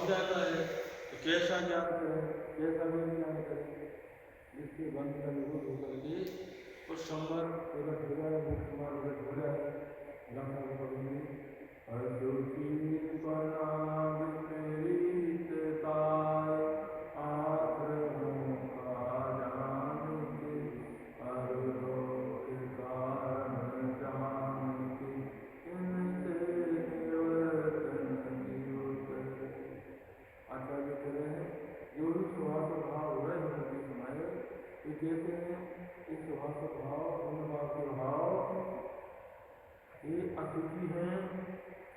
जाता है। तो कैसा ज्ञान करें, कैसा ज्ञान करें जिसके बंध का निरोध होकर के उस संवर प्रकट हो जाए, मुक्त मार्ग प्रकट हो जाए। गाना पढ़ेंगे अद्भुति प्रणाम प्रीत ताय आश्रमों का जान के अरुलोक कारण जान के इनसे निवर्तन जीवत। आचार्य कह रहे हैं जो भी स्वभाव भाव हो रहे हैं उनके समय ये कहते हैं इस स्वभाव भाव अनुभाव के भाव ये अशुचि है,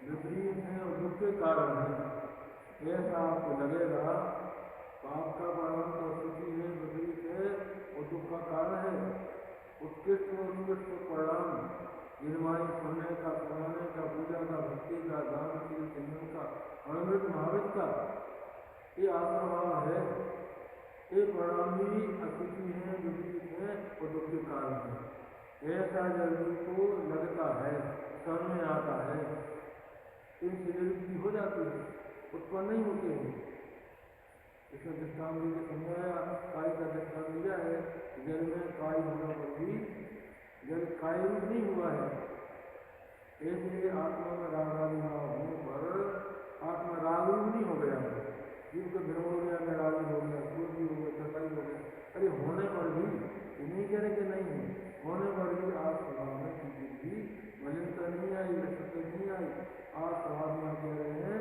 विपरीत है और दुख के कारण है। ऐसा आपको लगेगा पाप का परिणाम तो अशुचि है, विपरीत है और दुख का कारण है। उत्कृष्ट और उत्कृष्ट परिणाम निर्माण सुनने का, सुनाने का, पूजा का, भक्ति का, दान शील संयम का, अमृत महावित का ये आत्मभाव है। ये परिणाम भी अशुचि है, विपरीत है और दुख के कारण है। ऐसा जब को लगता है, समझ में आता है, इनसे निवृत्ति हो जाती है, उत्पन्न नहीं होते हैं। इसमें दृष्टांत देकर समझाया, काय का दृष्टांत दिया है। जल में काय होने पर भी जल काय रूप नहीं हुआ है। ऐसे आत्मा में राग आदि भाव होने पर आत्मा राग रूप नहीं हो गया है। जीव का भ्रम हो गया, मैं रागी हो गया, सूर्य हो गया, सफाई हो गया। अरे होने पर भी नहीं कह रहे कि नहीं है, होने पर भी आप स्वभाव में किसी भी मलिनता नहीं आई, अशुद्धि नहीं आई। आप स्वभाव में कह रहे हैं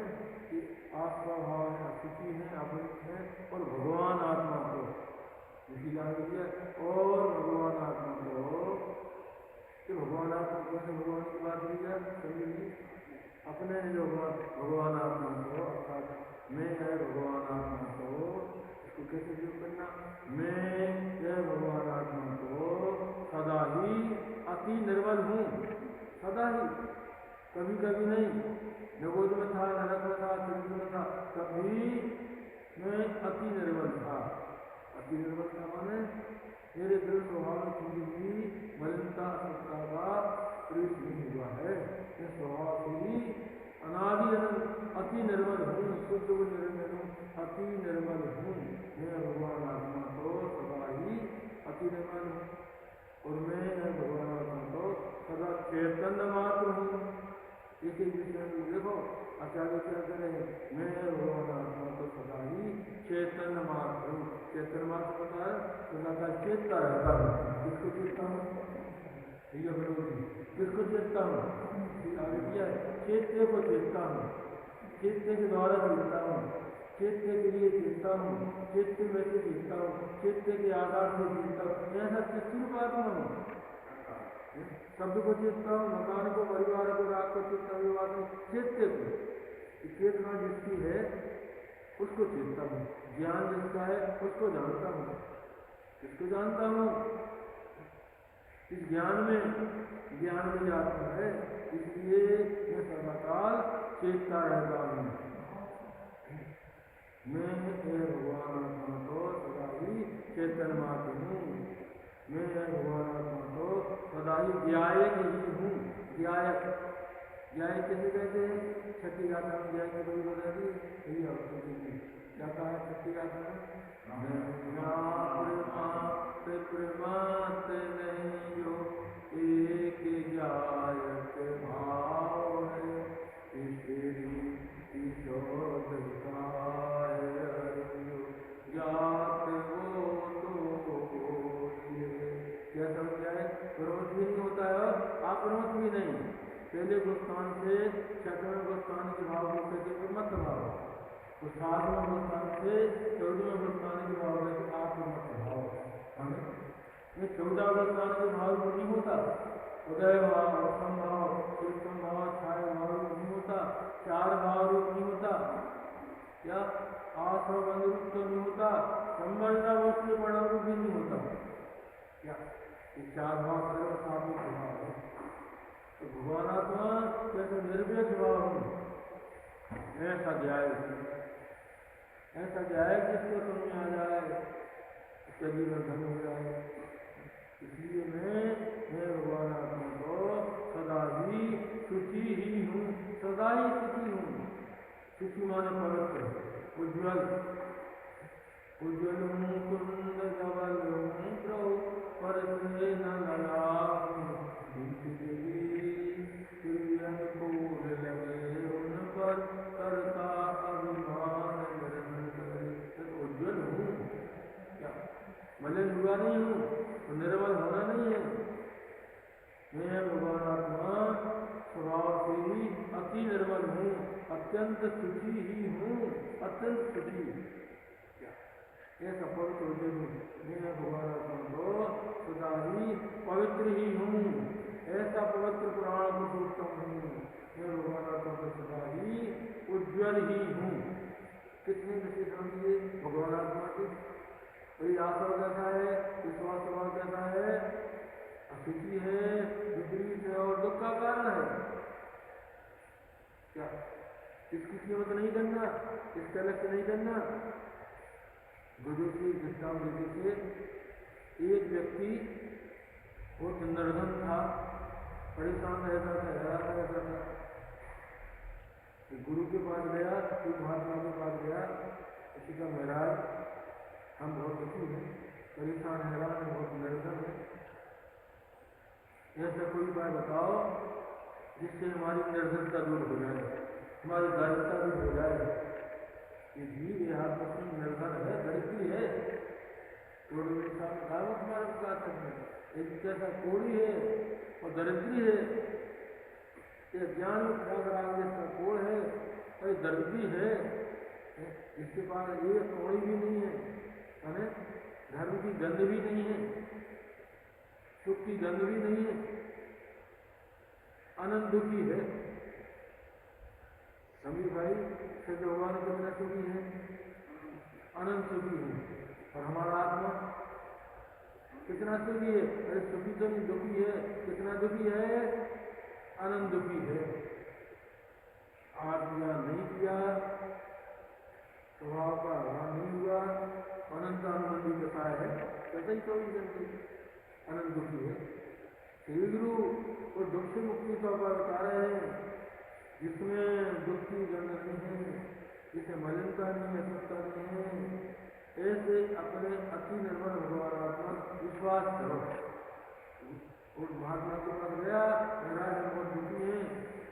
कि आप स्वभाव है, अशुचि है, अपरित है और भगवान आत्मा को दिया और भगवान आत्मा को कि भगवान आत्मा को भगवान की बात की जाए समझिए अपने जो भगवान आत्मा को अर्थात मैं है भगवान आत्मा को इसको कैसे प्रयोग करना। मैं यह भगवान आत्मा को सदा ही अति निर्मल हूँ, सदा ही, कभी कभी नहीं। नवोद में था, नरक में था, त्रिपुर में था, कभी मैं अति निर्मल था। अति निर्मल था माने मेरे दिल स्वभाव में किसी भी मलिनता अशुद्धता का प्रवेश नहीं हुआ है। मैं स्वभाव से ही अनादि अति निर्मल हूँ, शुद्ध निर्मल हूँ, अति निर्मल हूँ। मैं भगवान आत्मा को सदा ही अति निर्मल हूँ और मैं भगवान आत्मा को सदा चैतन्य मात्र हूँ। एक एक विषय में देखो आचार्य क्या करें, मैं भगवान आत्मा को सदा ही चैतन्य मात्र हूँ। चैतन्य मात्र होता है सदा का चेतता रहता हूँ। किसको चेतता हूँ, किसको चेतता हूँ, चेत्य को चेतता हूँ, चेत्य के द्वारा चेतता हूँ, चेत्य के लिए चेतता हूँ, चेत्य में से चेतता हूँ, चेत्य के आधार से चेतता हूँ। ऐसा चित्त आत्मा हूँ, शब्द को चेतता हूँ, मकान को, परिवार को, राग को चेतता हूँ, बात में चेत्य को चेतना जिसकी है उसको चेतता हूँ। ज्ञान जिसका है उसको जानता हूँ, किसको जानता हूँ, इस ज्ञान में जाता है, इसलिए मैं सर्वकाल चेतता रहता हूँ। मैं भगवान आत्मा को सदा ही चेतन मात्र हूँ। मैं भगवान आत्मा को सदा ही ज्ञायक ही हूँ। ज्ञायक कैसे कहते हैं, छठी गाथा में ज्ञाय की कोई बोला दी यही आवश्यक क्या कहा है छठी गाथा में, प्रमात नहीं जो एक ज्ञायक भाव है, ज्ञात वो तो क्या समझ जाए। प्रमोद भी नहीं होता है और आप्रमोद भी नहीं। पहले गोस्थान से छठवें गोस्थान के भाव को कहते मत भाव, तो सातवें गोस्थान से 14वें गोस्थान के भाव में आप्रमत भाव। ये 14 गोस्थान के भाव नहीं होता, उदय भाव, असंभाव, भाव, छाया भाव नहीं होता, 4 भाव रूप नहीं होता, क्या आश्रम रूप तो नहीं होता, संबंधा वस्तु बड़ा रूप भी नहीं होता। क्या ये 4 भाव है, 7 भाव है। तो भगवान आत्मा जैसे निर्वेद भाव हूँ, ऐसा जाए जिसको समझ में आ जाए, शरीर में धन हो जाए। इसलिए मैं भगवान आत्मा को सदा ही सुखी ही हूँ, सदा ही सुखी हूँ। सुखी माने पवित्र, उज्ज्वल उज्ज्वल हूँ कुंद धवल हूँ प्रभु पर से न लड़ा दीप देवी तिरयन फूल लगे उन पर करता अभिमान निरंतर। उज्ज्वल हूँ क्या मलिन हुआ नहीं हूँ तो निर्मल होना नहीं है। मैं भगवान आत्मा स्वभाव से ही अति निर्मल हूँ, अत्यंत सुखी ही हूँ, अत्यंत सुखी ऐसा पवित्र होते हूँ। मैं भगवान आत्मा को सदा ही पवित्र ही हूँ, ऐसा पवित्र पुराण पुरुषोत्तम हूँ। मैं भगवान आत्मा को सदा ही उज्ज्वल ही हूँ। कितने विशेषण दिए भगवान आत्मा के। कोई आत्मा कैसा है, विश्वास स्वभाव कैसा है, सुखी है, विपरीत है और दुख का कारण है। क्या इसकी कीमत नहीं करना, इसका लक्ष्य नहीं करना। गुरु की दृष्टांत देते थे एक व्यक्ति बहुत निर्धन था, परेशान रहता था, हैरान रहता था। गुरु के पास गया, कोई महात्मा के पास गया, किसी का महाराज हम बहुत दुखी हैं, परेशान हैरान है, बहुत निर्धन है, ऐसा कोई उपाय बताओ जिससे हमारी निर्धनता दूर हो जाए, हमारी दारिद्रता दूर हो जाए। ये जीव यह आत्मा निर्धन है, दरिद्री है, कोड़ी इंसान का हमारे बात करने एक जैसा कोड़ी है और दरिद्री है। ये ज्ञान इसका कोड़ है और ये दरिद्री है, इसके पास ये कोड़ी भी नहीं है, धर्म की गंध भी नहीं है, सुख की गंध भी नहीं है, अनंत दुखी है। समीर भाई से भगवान कितना सुखी है, अनंत सुखी है। और हमारा आत्मा कितना सुखी है, अरे सुखी तो नहीं दुखी है। कितना दुखी है, अनंत दुखी है। आत्मा नहीं किया, स्वभाव का आधार नहीं हुआ, अनंत आनंदी कथा है, कैसे ही कोई जल्दी अनंत दुखी है। श्री गुरु वो दुख से मुक्ति का उपाय बता रहे हैं, जिसमें दुख की गंध नहीं है, जिसे मलिनता नहीं है, असुखता नहीं है, ऐसे अपने अति निर्मल भगवान आत्मा विश्वास करो। उस महात्मा के पास गया, मेरा बहुत दुखी है,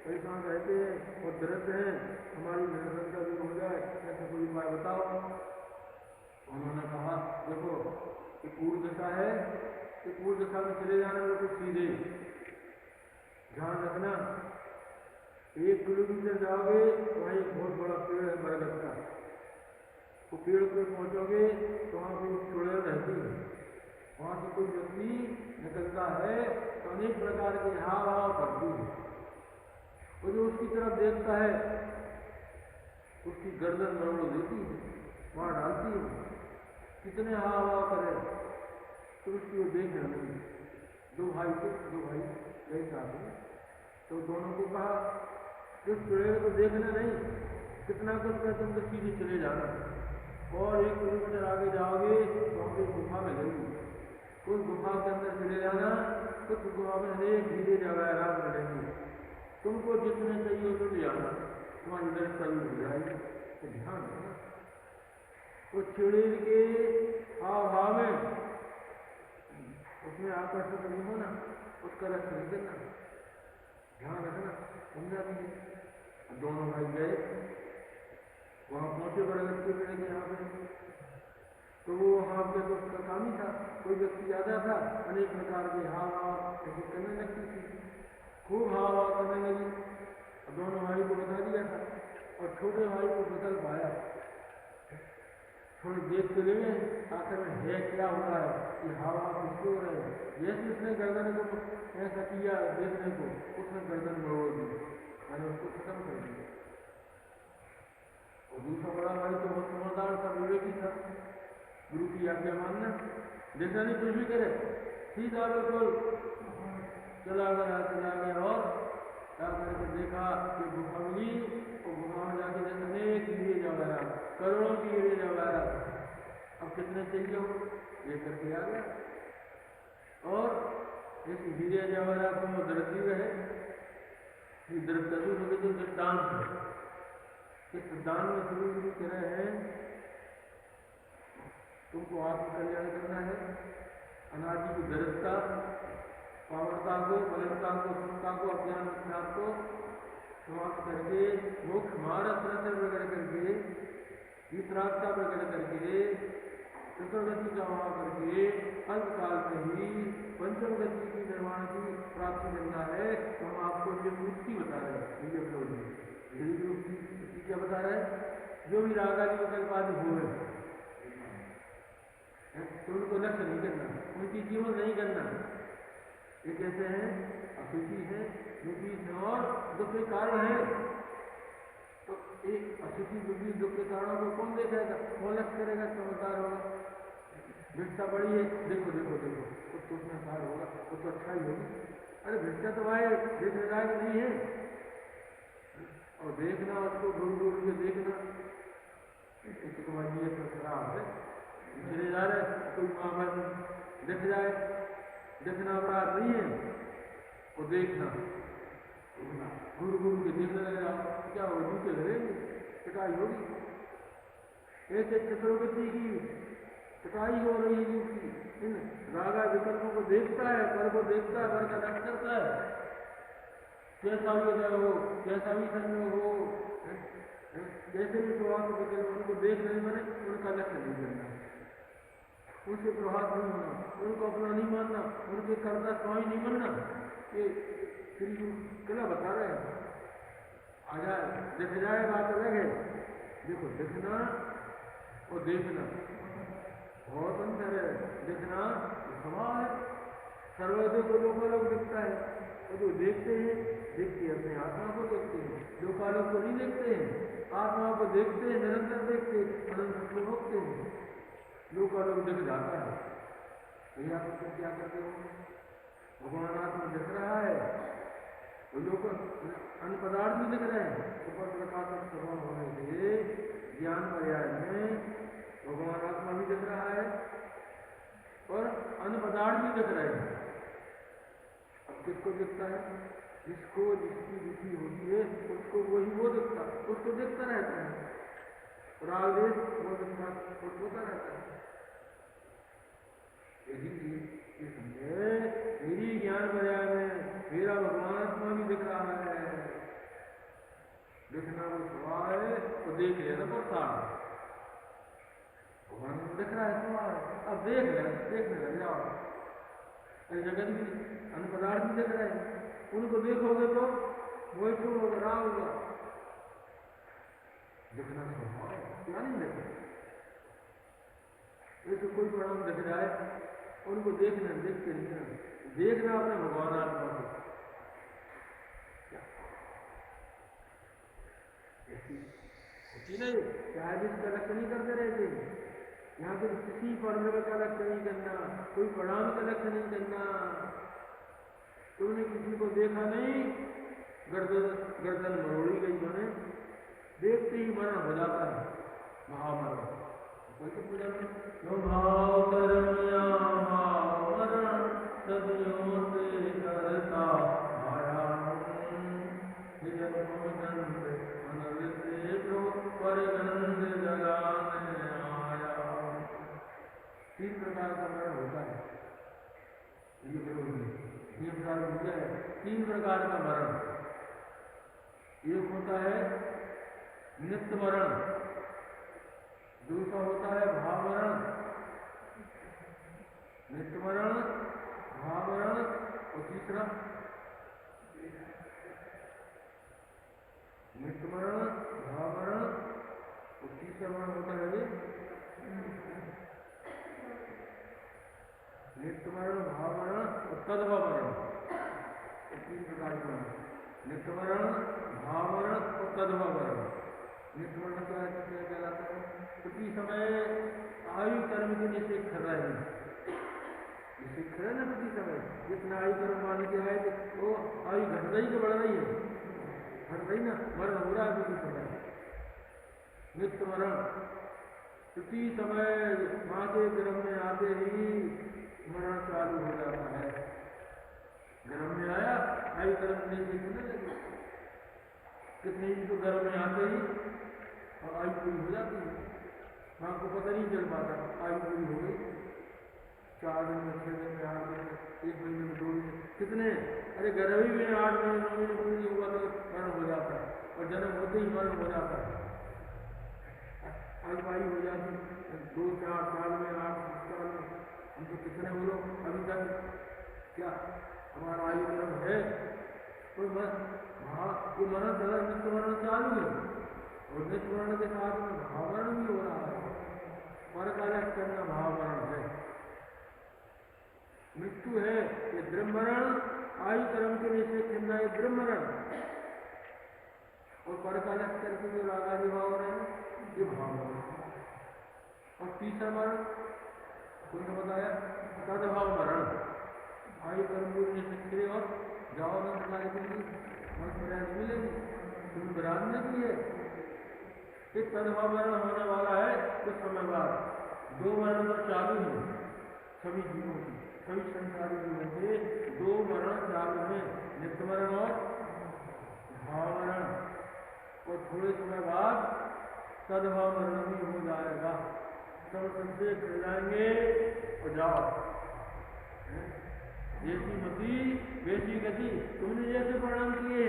परेशान रहते हैं और दर्द है, हमारी निर्धनता भी हो जाए, ऐसा कोई उपाय बताओ। उन्होंने कहा देखो ये पूर्व दशा है, कि पूर्व दिशा में चले जाना तो सीधे ध्यान रखना। 1 किलोमीटर जाओगे वहाँ एक बहुत बड़ा पेड़ है बरगद का, वो पेड़ पे पहुँचोगे तो वहाँ पे चुड़ैल रहती है, वहाँ से कोई व्यक्ति निकलता है तो अनेक प्रकार के हाव हाव करती है, तो जो उसकी तरफ देखता है उसकी गर्दन मरोड़ देती है, वहाँ डालती है। कितने हाव हाव करे तो उसकी वो देख रही। 2 भाई गए साथ में, तो दोनों को कहा उस चुड़ैल को देखना नहीं, कितना कुछ कर तुम तो सीधे चले जाना, और 1 किलोमीटर आगे जाओगे तो हम एक गुफा में जाएंगे, उस गुफा के अंदर चले जाना, कुछ गुफा में अनेक धीरे जवाहरात मिलेंगे, तुमको जितने चाहिए तो ले जाना, तुम्हारी दर्द सही हो जाएगी। तो ध्यान रखना वो चुड़ैल के हाव भाव में उसमें आकर्षित नहीं होना, उसका रख नहीं देना, ध्यान रखना, समझा भी। दोनों भाई गए, वहाँ पहुँचे बरगद के पेड़ के यहाँ पे, तो वो वहाँ पे तो उसका काम ही था, कोई व्यक्ति ज़्यादा था, अनेक प्रकार के हाव भाव ऐसे करने लगती थी, खूब हाव भाव करने लगी। दोनों भाई को बता दिया था और छोटे भाई को बदल पाया, थोड़ी देख के लिए आखिर में है क्या हो रहा है, कि हवा किसके हो रहे हैं। जैसे उसने गर्दन को ऐसा किया देखने को, उसने गर्दन मोड़ दी, मैंने उसको खत्म कर दिया। और दूसरा बड़ा भाई तो बहुत समझदार था, विवेकी था, गुरु की आज्ञा मानना, जैसा नहीं कुछ भी करे सीधा बिल्कुल चला गया और क्या करके देखा कि गुफा मिली, और गुफा में जाके देखा अनेक हीरे जवाहरात, करोड़ों की हीरे जवाहरात, अब कितने चाहिए हो लेकर के आ गया। और इस हीरे जवाहरात में दृष्टि रहे, दृष्टि तो दृष्टांत है, इस सिद्धांत में शुरू शुरू कह रहे हैं तुमको आत्मकल्याण करना है, अनादि की दरिद्रता, पावरता को, बलवता को, समता को, अज्ञान अज्ञान को समाप्त करके मोक्ष मार्ग प्रकट करके, वितरागता प्रकट करके, चतुर्गति का वहां करके अल्पकाल में ही पंचम गति की निर्माण की प्राप्ति करना है। तो हम आपको ये मुक्ति बता रहे हैं। मुक्ति क्या बता रहे हैं? जो भी राग आदि विकल्प आदि हुए तो उनको लक्ष्य नहीं करना, उनकी जीवन नहीं करना। ये कैसे हैं? अशुचि है, दुखी है और दुख के कारण है। तो एक अशुचि दुखी दुख के कारणों को कौन देखेगा? कौन लक्ष्य करेगा? समझदार होगा। भिक्षा बड़ी है, देखो देखो देखो कुछ तो उसमें सार होगा, कुछ तो अच्छा ही होगी। अरे भिक्षा तो भाई देखने लायक नहीं है, और देखना उसको दूर दूर से देखना तुम्हारी ये खराब है। चले जा रहे कोई वहां दिख जाए, देखना अपराध नहीं है, वो देखना गुरु गुरु के देखने लग जाओ, क्या हो जूते लगेंगे, पिटाई होगी। एक एक चतुर्गति की पिटाई हो रही है उसकी। इन रागा विकल्पों को देखता है, पर को देखता है, पर का नष्ट करता है। कैसा भी हो, कैसा भी संयोग हो, जैसे भी स्वभाव के विकल्प उनको देख नहीं बने, उनका लक्ष्य नहीं करना, उनसे प्रभावित नहीं होना, उनको अपना नहीं मानना, उनके कर्ता स्वामी नहीं बनना। ये श्री गुरु किला बता रहे हैं। आ जाए दिख जाए बात अलग है। देखो दिखना और देखना बहुत अंतर है। दिखना समान है, सर्वोदय को लोकालोक दिखता है, और जो देखते हैं देखते अपने आत्मा को देखते हैं, लोकालोक को नहीं देखते हैं। आत्मा को देखते हैं, निरंतर देखते, अनंत को भोगते हैं। लोकालोक दिख जाता है। तो आप उसको क्या करते हो? भगवान आत्मा दिख रहा है, वो लोग अन्य पदार्थ भी दिख रहे हैं। ऊपर प्रकाशक स्वभाव होने से ज्ञान पर्याय में भगवान आत्मा भी दिख रहा है और अन्य पदार्थ भी दिख रहे हैं। अब किसको दिखता है? जिसको जिसकी रुचि होती है उसको वही वो दिखता, उसको देखता रहता है। रागदेश वो दिखता होता रहता है। यदि ये समझे मेरी ज्ञान पर्याय में मेरा भगवान आत्मा भी दिख रहा है, दिखना वो स्वभाव है, तो देख लेना प्रसाद भगवान दिख रहा है स्वभाव। अब देखने लग जाओ। जगत भी अन्य पदार्थ भी दिख रहे हैं, उनको देखोगे तो वही तो होगा, होगा दिखना स्वभाव क्या नहीं दिख रहा। ये तो कोई परिणाम दिख रहा है, उनको देखना देखते नहीं, देखना अपने भगवान आत्मा को। नहीं चाहे जिसका लक्ष्य नहीं करते रहते, यहाँ पे किसी परम का लक्ष्य नहीं करना, कोई परिणाम का लक्ष्य नहीं करना। तुमने किसी को देखा नहीं, गर्दन मरोड़ी गई, मैंने देखते ही मरण हो जाता है, महामरण। पूजा में भाव कर्म या भाव मरण सदियों से करता आया पर गंध जगाने आया। 3 प्रकार का मरण होता है। ये प्रकार मुझे 3 प्रकार का मरण। एक होता है नित्य मरण, दूसरा होता है भावमरण, नित्य मरण, भावमरण, और तीसरा नित्य मरण, भावमरण, और तीसरा मरण होता है नित्य मरण, भावमरण और तद्भव मरण। 3 प्रकार का नित्य मरण, भावमरण और तद्भव मरण। नित्य मरण क्या कहलाता है? उसी समय आयु कर्म के निषेध कर रहे हैं, निषेध कर ना उसी समय जितना आयु कर्म मान के आए वो आयु घट रही तो बढ़ रही है, घट रही ना, मरण हो रहा है उसी समय। नित्य मरण उसी समय माँ के गर्भ में आते ही मरण चालू हो जाता है। गर्भ में आया आयु कर्म नहीं देखने लगे, कितने ही तो गर्भ में आते ही आयु पूरी हो जाती है। माँ को पता नहीं चल पाता, आयु पूरी हो गई। 4 दिन में, 6 दिन में, 8 दिन में, 1 महीने में, 2 महीने, कितने, अरे गर्भी में 8 महीने 9 महीने पूरी नहीं हुआ तो मरण हो जाता है, और जन्म होते ही मरण हो जाता है। आयु हो जाती 2-4 साल में, 8 साल में। हम तो कितने बोलो अभी तक क्या हमारा आयु क्रम है? तो ये मरण चला, मृत्यु मरण चालू है, और मृत्यु मरण के साथ में भावरण भी हो रहा है। परकालक करना भावरण है, मृत्यु है ये ब्रह्मरण, आयु क्रम के नीचे खिलना है ब्रह्मरण, और परकालक करके जो रागादि भावरण ये भावरण। और तीसरा मरण उन्होंने बताया तदभाव मरण, आयु कर्म पूरी खिले और जाओ न तुम्हारे के लिए प्रयास मिलेगी, तुम बरादने के लिए एक तदभाव मरण होने वाला है कुछ समय बाद। 2 मरण तो चालू है सभी जीवों की, सभी संसारी जीवों के 2 मरण चालू है, नित्य मरण और भाव मरण, और थोड़े समय बाद तदभाव मरण भी हो जाएगा। सब संशय कर जाएंगे और जाओ, जैसी मति वैसी गति, तुमने जैसे प्रणाम किए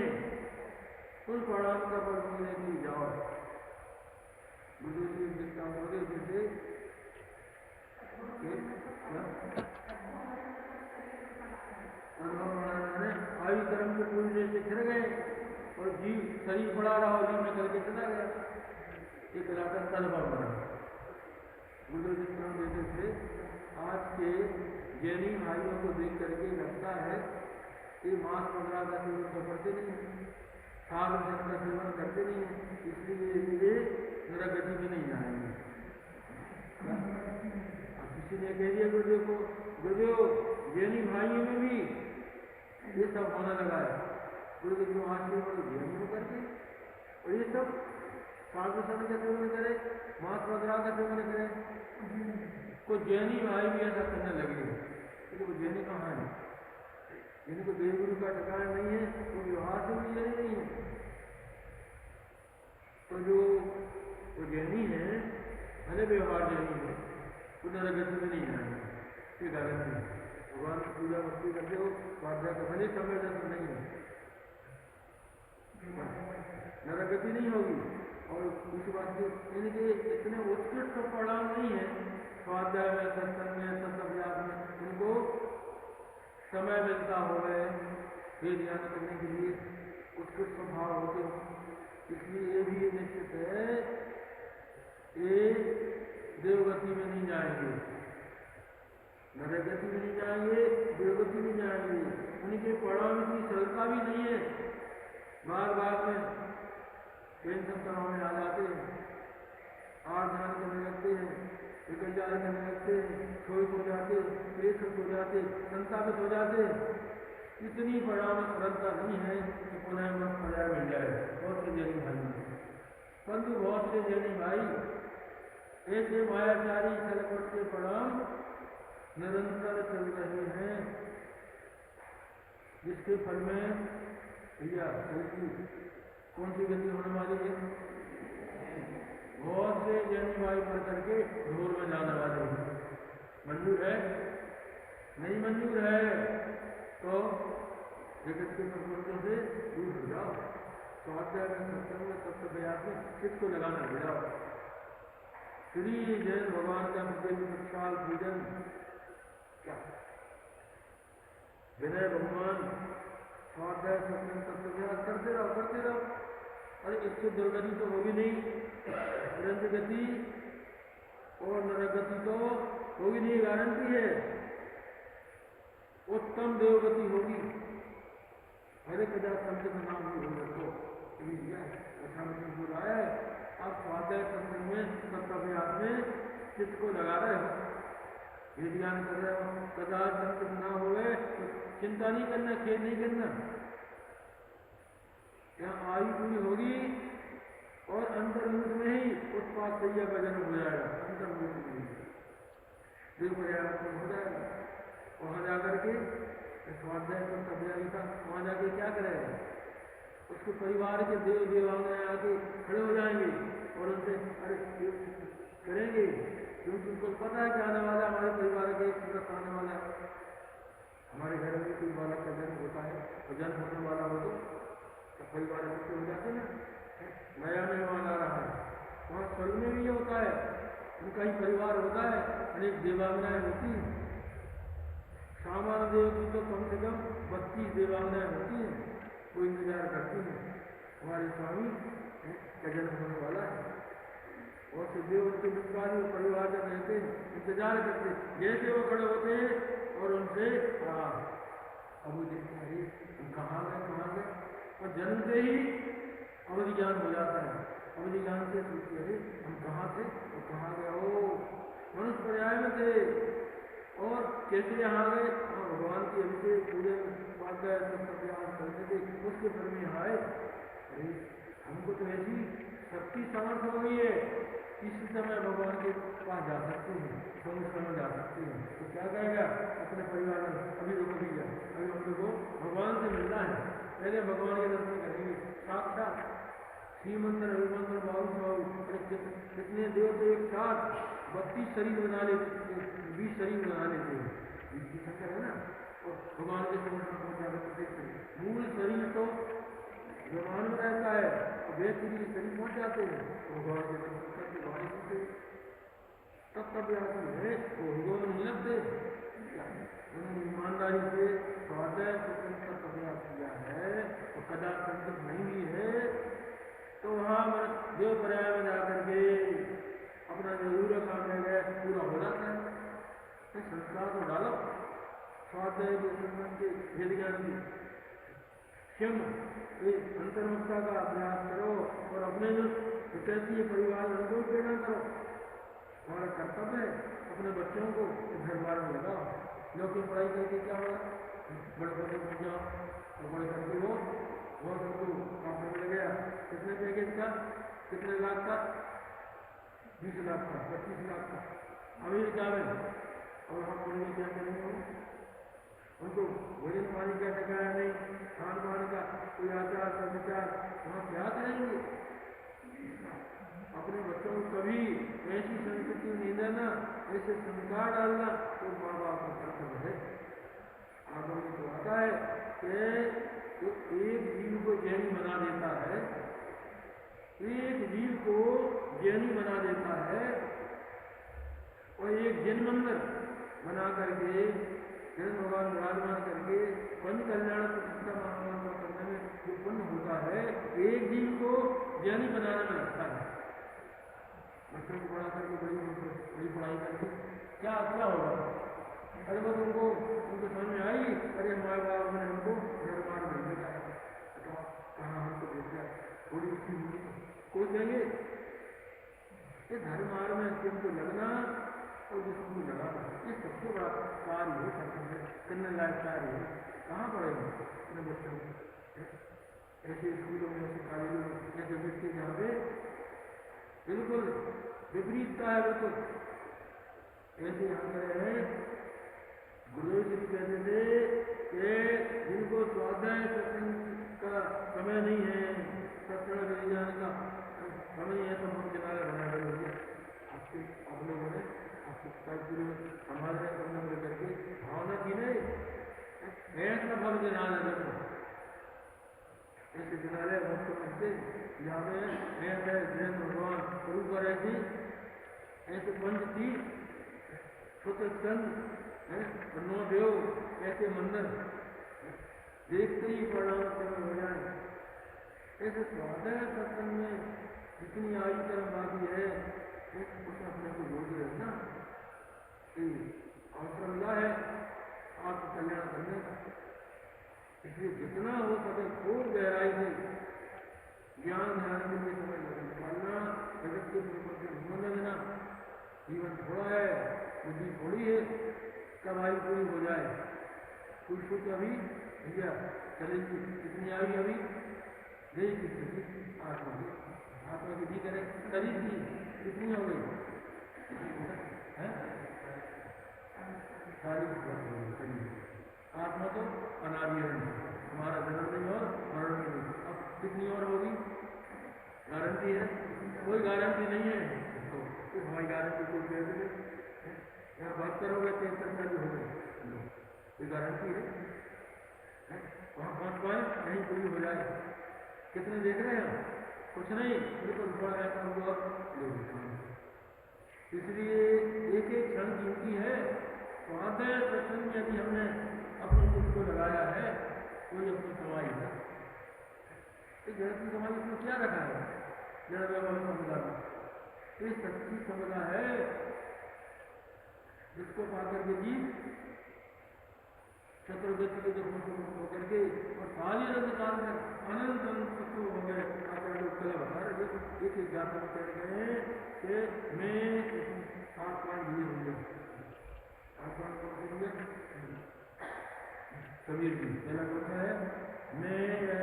उस प्रणाम का फल मिलने के लिए जाओ। बुजुर्ग दृष्टांत हो गए जैसे आयु कर्म के पूरी जैसे फिर गए और जीव शरीर पड़ा रहा और जीव निकल के चला गया, एक लाकर तदभाव मरण। बुजुर्ग दृष्टांत देते थे, आज के जैनी भाइयों को देख करके लगता है कि मांस वगैरह का सेवन तो करते नहीं है, साग जन का सेवन करते नहीं है, इसलिए ये नरगति में नहीं जाएंगे। किसी ने कह दिया गुरुदेव को, गुरुदेव जैनी भाइयों में भी ये सब होने लगा है, गुरुदेव जो आज के बड़े जैनी करके और ये सब साग सन का सेवन करे, मांस वगैरह का सेवन करे, को जैनी भाई भी ऐसा करने लगे। तो वो जैनी कहाँ है? जिनको देवगुरु का ठिकाना नहीं है वो व्यवहार से भी जैनी नहीं है। तो जो वो जैनी है भले व्यवहार जैनी है, वो नरगति में नहीं जाएंगे, ये गारंटी है। भगवान की पूजा भक्ति करते हो स्वाध्याय का भले समय जन्म नहीं है, नरगति नहीं होगी। और दूसरी बात इनके इतने उत्कृष्ट परिणाम नहीं है स्वाध्याय में, सत्संग में, सत्संग में, इनको समय मिलता हो गए वेद ज्ञान करने के लिए, उत्कृष्ट स्वभाव होते हो, इसलिए ये भी निश्चित है ये देवगति में नहीं जाएंगे, नरगति में नहीं जाएंगे, देवगति में जाएंगे। उनके परिणाम की सरलता भी नहीं है, बार बार में पेंशन कराने आ जाते हैं, आधान करने लगते हैं, विकलचार करने लगते हैं, शोक हो जाते, प्रेषित हो जाते, संतापित हो जाते। इतनी परिणाम सरलता नहीं है कि पुनः मन पर्याय मिल जाए। बहुत से जैनी भाई, परंतु बहुत से जैनी भाई ऐसे मायाचारी छलकपट के परिणाम निरंतर चल रहे हैं, जिसके फल में भैया कौन सी गति होने वाली है? बहुत से जैनी भाई पढ़ करके ढोल में जाने वाले हैं। मंजूर है? नहीं मंजूर है तो जगत के प्रपंचों से दूर हो जाओ, स्वाध्याय में, सत्संग में, तत्व प्रयास में किसको लगाना हो जाओ। श्री जैन भगवान का प्रत्येक प्रक्षाल पूजन क्या विनय भगवान स्वाध्याय सत्संग तत्व प्रयास करते रहो, करते रहो। अरे इससे दुर्गति तो होगी नहीं, गति और नरगति तो होगी नहीं, गारंटी है। उत्तम देवगति होगी। हरे प्रजा संत का नाम भी हो रखो, अच्छा मतलब हो रहा है। आप स्वाध्याय सत्संग में, सत्याभ्यास में चित्त को लगा रहे हो, ये ध्यान कर रहे हो, प्रजा संत ना हुए तो चिंता नहीं करना, खेद नहीं करना। यहाँ आयु पूरी होगी और अंतर्मुख में ही उत्पाद सैया का जन्म हो जाएगा, अंतर्मुख में ही देव पर्याप्त हो जाएगा। वहाँ जाकर के स्वाध्याय को तब्यारी का वहाँ जाके क्या करेगा? उसके परिवार के देव देवांगनाएं आके खड़े हो जाएंगे और उनसे क्योंकि उनको पता है कि आने वाला हमारे परिवार के एक सूरत आने वाला है। हमारे घर में कोई बालक का जन्म होता है और जन्म होने वाला हो तो परिवार ऐसे हो जाते ना, नया मेहमान आ रहा है। वहाँ स्वर्ग में भी ये होता है, उनका ही परिवार होता है, अनेक देवांगनाएं होती हैं। सामान्य देव की तो कम से कम 32 देवांगनाएं होती हैं, वो इंतजार करती हैं हमारे स्वामी का जन्म होने वाला है। और से देव उनके विश्वास में परिवार जब रहते हैं, इंतजार करते, जैसे वो खड़े होते हैं और उनसे अब वो देखते हैं हम कहाँ गए। और जन्म से ही अवधि ज्ञान हो जाता है। अवधि ज्ञान से पूछते अरे हम कहाँ थे और कहाँ गए, हो मनुष्य पर्याय में थे और कैसे यहाँ गए। भगवान की अभिषेक पूरे प्रयास करते थे, उसके फल में यहाँ आए। अरे हमको तो ऐसी शक्ति सामर्थ हो गई है, इसी समय भगवान के पास जा सकते हैं, समुद्र में जा सकते हैं। तो क्या कहेगा अपने परिवार में, अभी रुको भैया, अभी हम लोग को भगवान से मिलना है, पहले भगवान के दर्शन करेंगे। साक्षात श्रीमंदिर अभिमंदिर बाबू कितने देवते एक साथ 32 शरीर बना लेते, 20 शरीर बना लेते हैं, 20 की संख्या है ना। और भगवान के समुद्र में पहुंचा करते, मूल शरीर तो भगवान में रहता है और व्यक्ति के शरीर पहुंच जाते हैं भगवान के दर्शन करके भगवान से तब आती है वो भगवान नहीं लगते। उन्होंने ईमानदारी से स्वाध्याय तब अभ्यास किया है और कदा संकट नहीं हुई है, तो वहाँ देव पर्याय में जाकर के अपना जरूर काम है पूरा हो जाता है। संस्कार को डालो, स्वाध्याय के संबंध के वेद ज्ञान की क्षम अंतर्मुखता का अभ्यास करो और अपने जो कैसी परिवार उनको प्रेरणा करो। हमारा कर्तव्य है अपने बच्चों को घर बार में लगाओ। लोग की पढ़ाई करके क्या होगा, बड़े बड़े बन जाओ और बड़े करके हो बहुत उनको काम मिल गया। कितने पैकेज का, कितने लाख का, 20 लाख का, 25 लाख का अमेरिका में, और हम उनमें क्या करेंगे, उनको भोजन पानी का ठिकाना नहीं, खान पान का कोई आचार संविचार, वहाँ क्या करेंगे। अपने बच्चों को कभी ऐसी संस्कृति नहीं देना, ऐसे संस्कार डालना, तो माँ बाप का कर्तव्य है। आगे तो आता है कि तो एक जीव को ज्ञानी बना देता है, एक जीव को ज्ञानी बना देता है और एक जन्मंदर बना करके भगवान विराजमान करके पंच कल्याण प्रतिष्ठा महामान करने में जो पुण्य होता है, एक जीव को ज्ञानी बनाने में लगता है। बच्चों को बड़ा करके बड़ी पढ़ाई करके क्या क्या होगा। अरे बस उनको समझ में आई, अरे माँ बाप ने हमको निर्माण नहीं दिया, कहाँ हमको देख गया थोड़ी सी कोई कहेंगे ये धर्म मार्ग में अत्यंत लगना और जिसको लगाना, ये सबसे बड़ा कार्य है, करने लायक कार्य है। कहाँ पढ़ेंगे अपने बच्चों को, ऐसे स्कूलों में, ऐसे कॉलेजों में, ऐसे व्यक्ति जहाँ पे बिल्कुल विपरीतता है, बिल्कुल ऐसे यहाँ करे हैं। गुरु जी कहते थे कि जिनको स्वाध्याय का समय नहीं है, सत्संग ले जाने का समय है, तो हम किनारे बना रहे आपके आप लोगों ने हमारे करना करके भावना की नहीं, ऐसा भव जिनालय ऐसे जिनालय मुख्य मंत्री जहाँ पे ऐसे जैन भगवान शुरू करे थी, ऐसे पंच थी स्वतंत्र 9 देव, ऐसे मंदिर देखते ही प्रणाम करने हो जाए। ऐसे स्वाध्याय सत्संग में जितनी आयु कर्म बाकी है उसमें अपने को जोड़ रहना अवसर मिला है आपको कल्याण करने का। इसलिए जितना हो सके खूब गहराई से ज्ञान ध्यान के लिए समय निकालना, जगत के प्रति हिम्मत देना। जीवन थोड़ा है, बुद्धि थोड़ी है, कब आयु पूरी हो जाए कुछ कुछ अभी भैया चलेगी, कितनी आई अभी गई कितनी आत्मा की भी करे करीब थी, कितनी हो गई है 40 आत्मा तो अनादि है, हमारा जन्म नहीं और मरण नहीं। अब कितनी और होगी, गारंटी है? कोई गारंटी नहीं है। तो तो हमारी गारंटी को दे देंगे, यहाँ बात करोगे तो चर्चा भी हो गई, कोई गारंटी है? वहाँ पहुँच पाए कहीं पूरी हो जाए, कितने देख रहे हैं? कुछ नहीं, बिल्कुल थोड़ा ऐसा हुआ ले लेते हैं। इसलिए एक एक क्षण कीमती है। तो आते प्रसंग में यदि हमने अपने चित्त को लगाया है, कोई अपनी कमाई है, तो गृहस्थी कमाई उसमें क्या रखा है? जड़ व्यवहार समुदाय में ये सच्ची समुदाय है जिसको पाकर के जीव चतुर्गति के दुखों से मुक्त होकर के और सारी रंग काल में अनंत सुख हो गए। आचार्य लोग कल बाहर एक गाथा में कह गए कि मैं 7 पॉइंट लिए होंगे, 7 पॉइंट कौन से होंगे? कबीर जी पहला कौन है? मैं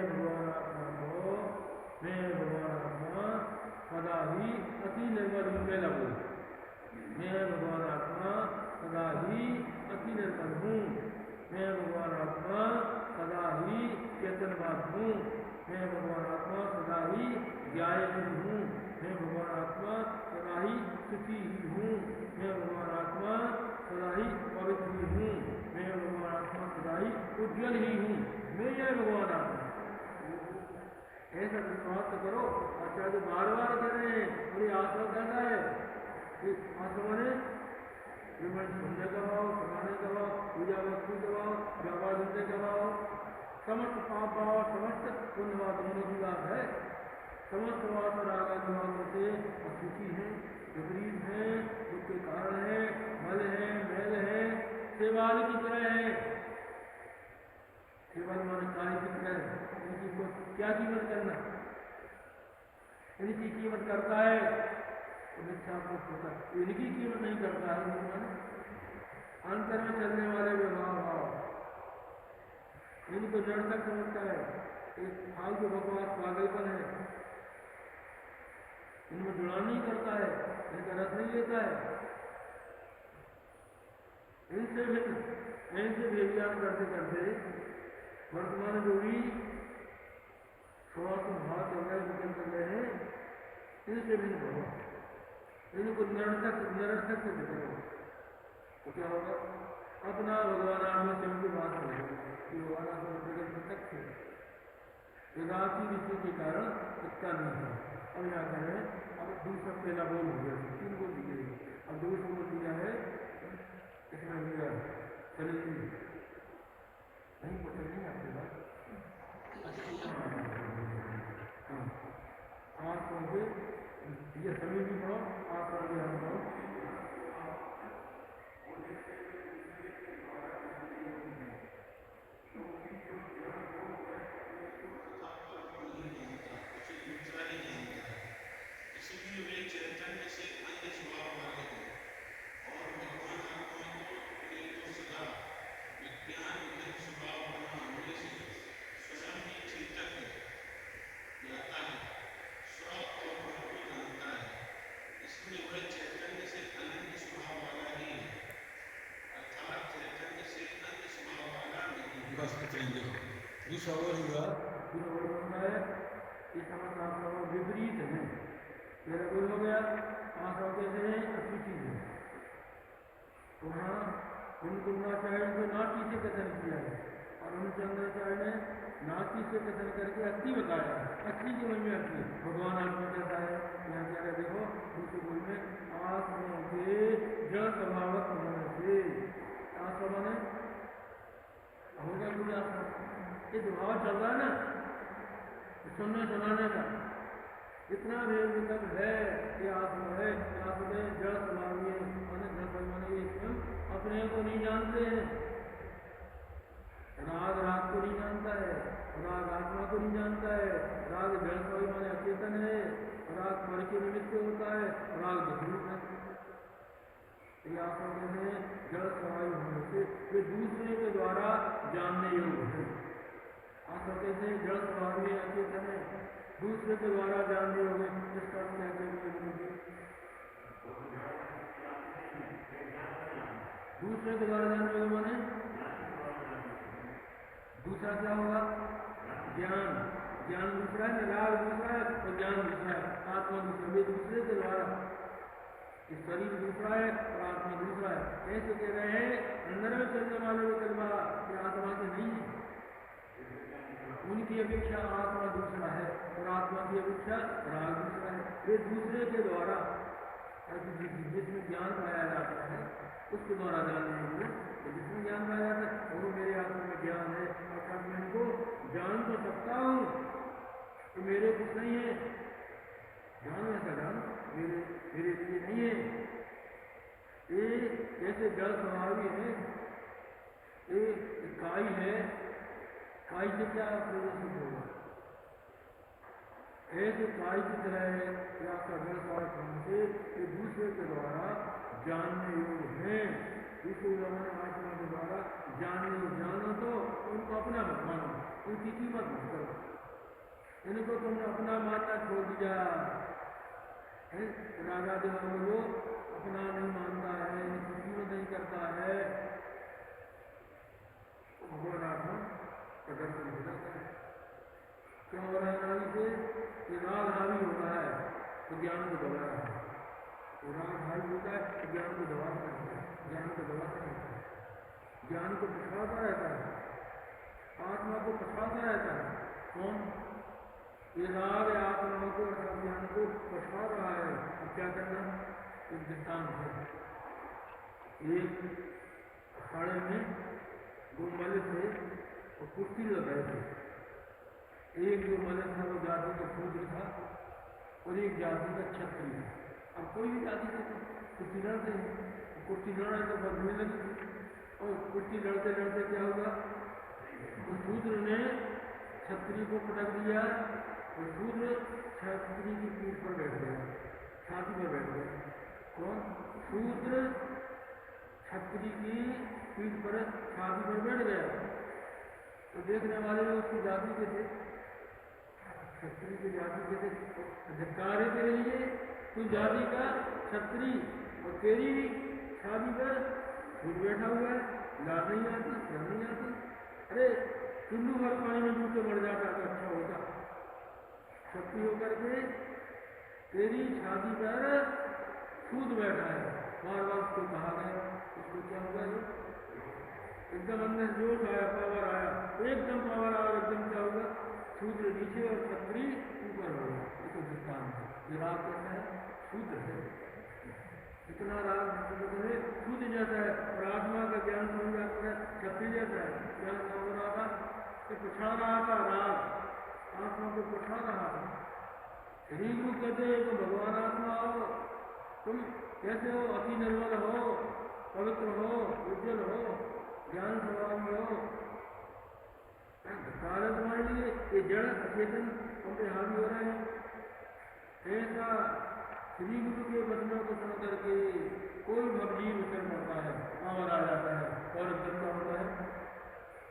भगवान आत्मा को, मैं भगवान आत्मा सदा ही अति निर्मल हूँ। पहला बोल, मैं भगवान आत्मा सदा ही अति निर्मल हूँ, मैं भगवान आत्मा सदा ही चेतनवाद हूँ, मैं भगवान आत्मा सदा ही ज्ञायशील हूँ, मैं भगवान आत्मा सदा ही सुखी ही हूँ, मैं भगवान आत्मा सदा ही पवित्र ही हूँ, मैं भगवान आत्मा सदा ही उज्ज्वल ही हूँ, मैं यह भगवान आत्मा। ऐसा विश्वास करो। आचार्य बार बार कह रहे हैं और ये आत्मा कहता है कि आत्मा ने सुनने का भाव, सुनाने का भाव, पूजा वस्तु का भाव, व्यापार धंधे का भाव, समस्त पाप भाव, समस्त पुण्यवाद दोनों की बात है। समस्त वाद और आगामी से अशुचि है, विपरीत है, दुख के कारण है, मल है, मैल है, सेवाल की तरह है। केवल मन कार्य की तरह है। इनकी को क्या कीमत करना? इनकी कीमत करता है तो मिथ्या होता है, इनकी कीमत नहीं करता है। अंतर में चलने वाले व्यवहार भाव इनको जड़ तक समझता है, एक फालतू बकवास पागलपन है, इनको जुड़ा नहीं करता है, इनका रस नहीं लेता है। इनसे व्यभिचार करते करते वर्तमान जो भी स्वास्थ्य भाव चल रहे विकल कर रहे हैं, इनसे भी नहीं बढ़ो, इनको निरर्थक से देखो तो क्या होगा? अपना भगवान आत्मा से उनकी बात करेगा कि भगवान आत्मा जगत प्रत्यक्ष है, वेदांती विषय के कारण इतना नहीं था। अब यहाँ कह रहे हैं, अब दूसरा पहला बोल हो गया, 3 बोल दिए, अब दूसरा बोल दिया है इसमें दिया चलिए नहीं पता नहीं आपके बात आप पहुँचे ये सभी भी पढ़ो, आप पढ़ो हम पढ़ो। दूसरा और हुआ, विपरीत है। मेरा बोल हो गया, आंखों कैसे हैं? अशुचि है। तो हाँ उनचार्य को नाटी से कथन किया है और उन चंद्राचार्य ने नाटी से कथन करके अस्थि बताया। अस्थि के मन में अस्थि भगवान आत्मा कहता है। यहाँ क्या है देखो दूसरे बोल में आत्मा के जड़ स्वभावक होने से आत्मा ने होगा कोई आत्मा ये जो भाव चल रहा है ना सुनने सुनाने का इतना विकल्प है कि आत्मा है, आत्मा में जड़ स्वभाव माने ये अपने को नहीं जानते हैं। राग राग को नहीं जानता है, राग आत्मा को नहीं जानता है, राग जड़ स्वभाव माने अचेतन है, राग पर के निमित्त होता है, राग विपरीत है। ये आत्मा में जड़ स्वभाव होने से वे दूसरे के द्वारा जानने योग्य है। आत्मा कैसे जड़ स्वभाव में अचेतन है, दूसरे के द्वारा जानने योग्य। इसका दूसरे के द्वारा जानने योग्य माने दूसरा क्या होगा? ज्ञान। ज्ञान दूसरा है, राग दूसरा है और ज्ञान दूसरा है, आत्मा दूसरा। वे दूसरे के द्वारा कि शरीर दूसरा है और आत्मा दूसरा है। ऐसे कह रहे हैं अंदर में चलने वाले विकल्पा ये आत्मा से नहीं है, उनकी अपेक्षा आत्मा दूसरा है और आत्मा की अपेक्षा राग दूसरा है। वे दूसरे के द्वारा जिसमें ज्ञान पाया जाता है उसके द्वारा जानने को, तो जिसमें ज्ञान पाया जाता है वो मेरे आत्मा में ज्ञान है, अर्थात मैं इनको जान तो सकता हूँ तो मेरे कुछ नहीं है, जान ऐसा जान मेरे लिए नहीं है। ये जैसे जल स्वाभाविक है, ये काई है, काई से क्या प्रदर्शित होगा, ऐसे काई की तरह है कि आपका जल स्वाभाविक से ये दूसरे के द्वारा जानने योग्य है। दूसरे आत्मा के द्वारा जानने योग्य जानो तो उनको अपना मत मानो, उनकी कीमत मत करो, इनको तुमने अपना मानना छोड़ दिया है। राजा देवा वो अपना नहीं मानता है, इनकी कीमत नहीं करता है, भगवान आत्मा प्रदर्शन हो जाता है। क्यों हो रहा है नारी से? ये राग हावी हो रहा है तो ज्ञान को दबा रहा है, वो राग हावी होता है तो ज्ञान को दबाता रहता है, ज्ञान को दबाता रहता है, ज्ञान को पछाड़ता रहता है, आत्मा को पछाड़ता रहता है। कौन? ये राग आत्मा को अर्थात ज्ञान को पछाड़ रहा है। अब क्या करना? एक दृष्टांत है, एक अखाड़े में दो मलिक थे और कुश्ती लड़ रहे थे। एक जो मलिक था वो जाति का शूद्र था और एक जाति का क्षत्रिय था। अब कोई भी जाति से कुश्ती लड़ते हैं, कुश्ती लड़ा तो बदलने लगी और कुश्ती लड़ते लड़ते क्या हुआ, उस शूद्र ने क्षत्रिय को पटक दिया और शूद्र क्षत्रिय की पीठ पर बैठ गया, छाती पर बैठ गया। कौन? शूद्र क्षत्रिय की पीठ पर छाती पर बैठ गया। तो देखने वाले लोग उसकी जाति के थे, क्षत्रिय की जाति के थे, धिक्कार है तेरे लिए, तू जाति का क्षत्रिय और तेरी छाती पर खुद बैठा हुआ है, लाद नहीं आती, शर्म नहीं आती। अरे चुल्लू भर पानी में डूब के मर जाता तो अच्छा होता, क्षत्रिय होकर के तेरी छाती पर सूद बैठा है। बार बार उसको कहा गया, उसको क्या हुआ, एकदम अंदर जोश आया, पावर आया, एकदम पावर आया, एकदम क्या हुआ, शूद्र नीचे और क्षत्रिय ऊपर हो गया। ये तो दृष्टांत है। ये राग कैसा है? शूद्र है, इतना राग शूद्र जैसा है और आत्मा का ज्ञान समझ जाता है क्षत्रिय जैसा है। ज्ञान हो रहा था कि पछा रहा था, राग आत्मा को पछा रहा था। शरीर को कहते तो भगवान आत्मा हो, तुम कैसे हो, अति निर्मल हो, पवित्र हो, उज्जवल हो, ज्ञान स्वभाव में हो, कारण तुम्हारे लिए ये जड़ अचेतन हम पे हावी हो रहे हैं। ऐसा श्री गुरु के वचनों को सुन करके कोई भवजीव विचल होता है, पावर आ जाता है और क्या होता है,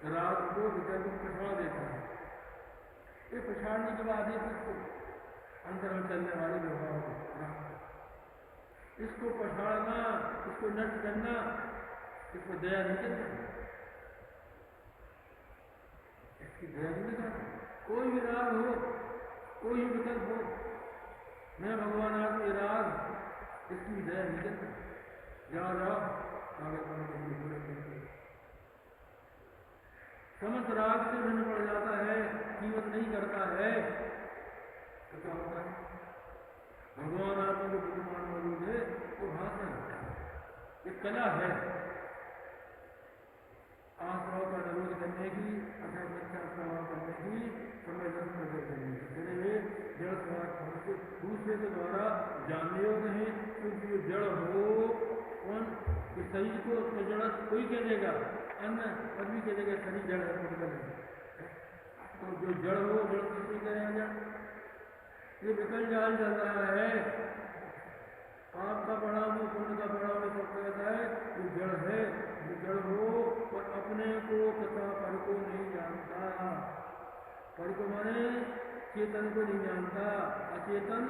राग को विचल पछाड़ देता है। ये पछाड़ने के बाद इसको अंतर में चलने वाले व्यवहार को, इसको पछाड़ना, इसको नष्ट करना, इसको दया नहीं करना, इसकी दया नहीं करना। कोई भी राग हो, कोई भी विकल्प हो, मैं भगवान आपके राग इसकी दया नहीं करता। जाओ जाओ आगे पूरे समस्त राग से भिन्न पड़ जाता है, कीमत नहीं करता है तो क्या होता है? भगवान आत्मा जो विद्यमान मौजूद है वो भाषण होता है, एक कला है आश्रव का निरोध करने की, अर्थात मिथ्या प्रभाव करने की, संवेदन प्रकट करने की। चलिए जड़ स्वभाव से दूसरे के द्वारा जानने योग्य है, क्योंकि ये जड़ हो कौन, कि शरीर को तो जड़ कोई कह देगा, अन्य आदमी कह देगा शरीर जड़ है, विकल है। तो जो जड़ हो जड़ किसी कहेगा, ये विकल जाल चल रहा है, पाप का बढ़ाव पुण्य का बढ़ाव सब कहता है ये जड़ है, ये जड़ हो और अपने को तथा पर को नहीं जानता। पर को माने चेतन को नहीं जानता, अचेतन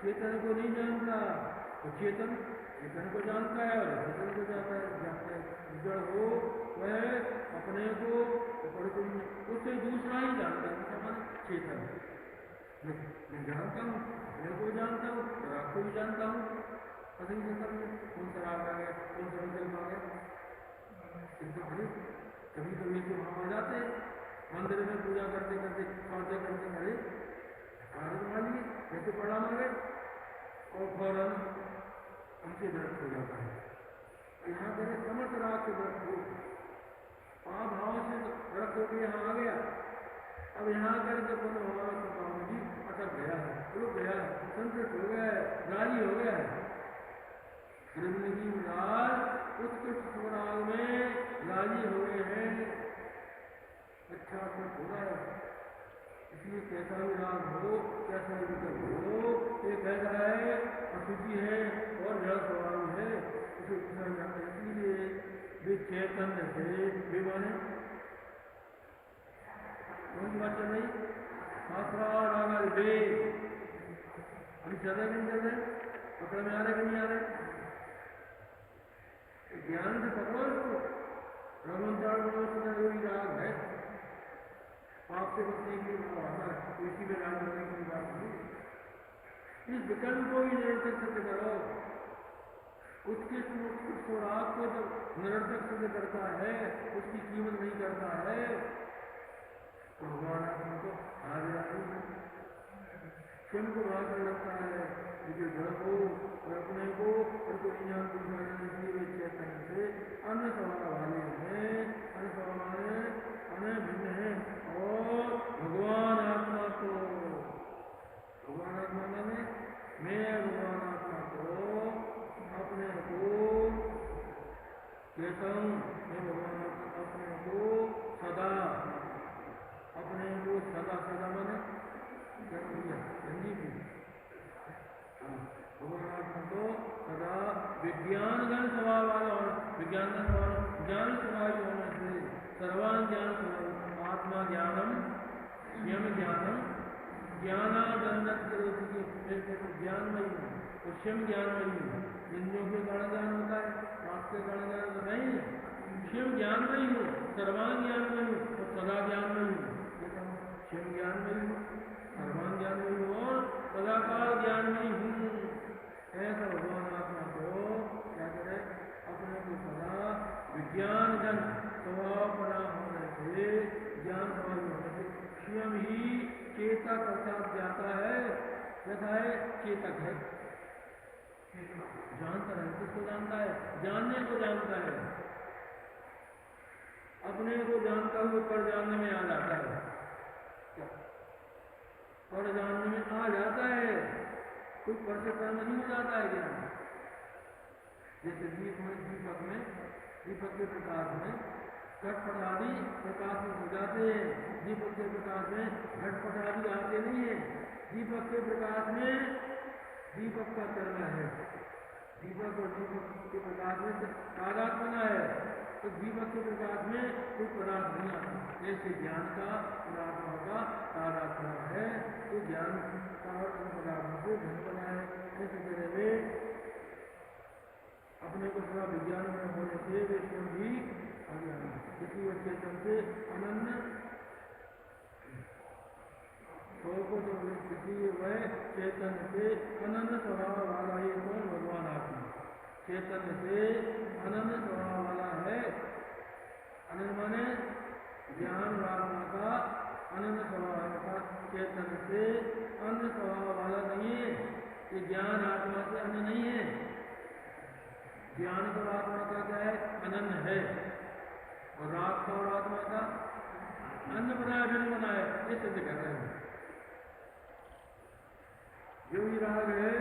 चेतन को नहीं जानता, तो चेतन चेतन को जानता है और चेतन को जानता है। जड़ हो वह अपने को पर को उससे दूसरा ही जानता है, चेतन मैं जानता हूँ, अपने को जानता हूँ, राग को भी जानता हूँ, पता ही नहीं सब कौन सा राग आ गया, कौन सा विकल्प आ गया। कभी कभी तो वहाँ आ जाते मंदिर में पूजा करते करते पढ़ते करते अरे भारत वाली कैसे पढ़ा मगे और फौरन उनके दर्द हो जाता है। यहाँ करे समर्थ राग के दर्द हो भाव से रख होकर यहाँ आ गया। अब यहाँ करके बोलो हमारा स्वामी जी अटक गया है, रुक गया है, संतुष्ट हो गया है, राजी हो गया है। कृष्ण जी महाराज उत्कृष्ट स्वराग में राजी हो गए हैं, अच्छा हो रहा है। इसलिए कैसा भी राग हो, कैसा भी विकल्प हो, ये कहता है अशुचि है और जड़ स्वभाव है, उसे पूछा जाता है। इसलिए वे चैतन्य से वे माने कौन सी बात चल रही, शास्त्रा राग वे अभी चल रहे नहीं चल रहे, पकड़ में आ रहे कि नहीं आ रहे, ज्ञान से पकड़ो इसको। रघुवंचार वही राग है, पाप से बचने की आता है, इसी में राग करने की बात नहीं। इस विकल्प को भी निरर्थक सिद्ध करो। उसके राग को जब निरर्थक सिद्ध करता है, उसकी कीमत नहीं करता है, तो भगवान को आ गया स्वयं को बात रखता है, लेकिन घर को और अपने को और कोई ज्ञान चैतन्य से अन्य स्वभाव वाले हैं, अन्य स्वभाव अन्य भिन्न है। और भगवान आत्मा को भगवान आत्मा में मैं भगवान आत्मा को अपने को कहता हूँ, मैं भगवान अपने को सदा अपने को सदा सदा मैंने भगवान आत्मा को सदा विज्ञान गण स्वभाव वाला होना, विज्ञान गण स्वभाव ज्ञान स्वभाव होने से सर्वान ज्ञान आत्मा ज्ञानम स्वयं ज्ञानम ज्ञानादन्नत ज्ञानमयी और स्वयं ज्ञानमयी। इंद्रियों के कारण ज्ञान होता है, पाप के कारण ज्ञान नहीं, स्वयं ज्ञानमयी हो, सर्वान ज्ञानमयी हो और सदा ज्ञानमयी हो, स्वयं ज्ञानमयी हो, सर्वान ज्ञानमयी हो और सदाकाल ज्ञानमयी हूँ। ऐसा भगवान आत्मा को क्या करे, अपने को सदा विज्ञान जन स्वभाव बना होने से, ज्ञान स्वभाव होने से स्वयं ही चेतक अर्थात जाता है, जैसा है चेतक है, जानता है, किसको जानता है, जानने को जानता है, अपने को जानता हुए पर जानने में आ जाता है, पर जानने में आ जाता है, कोई पर से कर्म नहीं हो जाता है ज्ञान। जैसे दीपक के प्रकाश में घटपट आदि प्रकाश में हो जाते हैं, दीपक के प्रकाश में घटपट आदि आते नहीं है। दीपक के प्रकाश में दीपक का करना है, दीपक और दीपक के प्रकाश में तादाद बना है, तो दीपक के प्रकाश में कोई पदार्थ नहीं आता। जैसे ज्ञान का पदार्थों का तादाद बना है, तो ज्ञान का और पदार्थों को घट बना है। इस तरह में अपने को थोड़ा विज्ञान में होने से वे स्वयं भी किसी चेतन से अनन्य किसी वह चेतन से अनन्य स्वभाव वाला ही कौन, भगवान आत्मा चेतन से अनन्य स्वभाव वाला है। अनन्य माने ज्ञान आत्मा का अनन्य स्वभाव का, चेतन से अन्य स्वभाव वाला नहीं है। ये ज्ञान आत्मा से अन्य नहीं है, ज्ञान का आत्मा का क्या है, अनन्य है, और राग का और आत्मा का अन्य बनाया भिन्न बनाया, ये सिद्ध कर रहे हैं। जो भी राग है